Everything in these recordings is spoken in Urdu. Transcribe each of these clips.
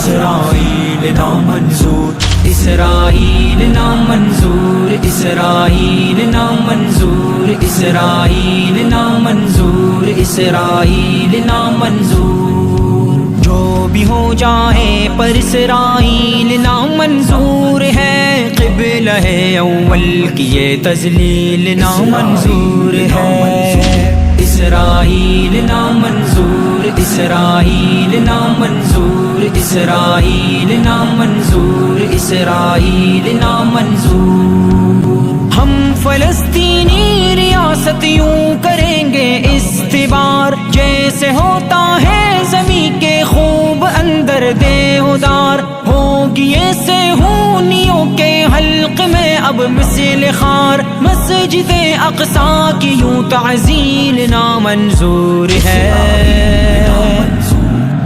اسرائیل نامنظور، اسرائیل نامنظور، اسرائیل نامنظور، اسرائیل نامنظور، اسرائیل نامنظور۔ جو بھی ہو جائے پر اسرائیل نامنظور ہے، قبلہ اول کی یہ تذلیل نامنظور ہے۔ اسرائیل نامنظور، اسرائیل نامنظور، اسرائیل نامنظور، اسرائیل نامنظور۔ ہم فلسطینی ریاست یوں کریں گے استبار، جیسے ہوتا ہے زمیں کے خوب اندر دیودار، ہوگی ایسے ہونیوں کے حلق میں اب مثل خار، مسجد اقصیٰ کی یوں تعزیل نامنظور ہے۔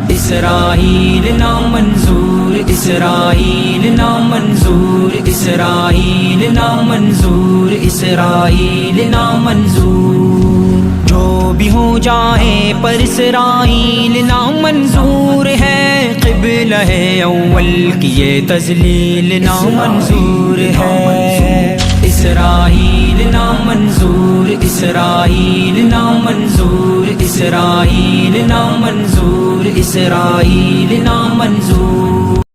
اسرائیل نامنظور، اسرائیل نامنظور، اسرائیل نامنظور، اسرائیل نامنظور۔ جو بھی ہو جائے پر اسرائیل نامنظور ہے، قبلہ اول کی یہ تذلیل نامنظور ہے۔ اسرائیل نامنظور، اسرائیل نامنظور، اسرائیل نامنظور، اسرائیل نامنظور۔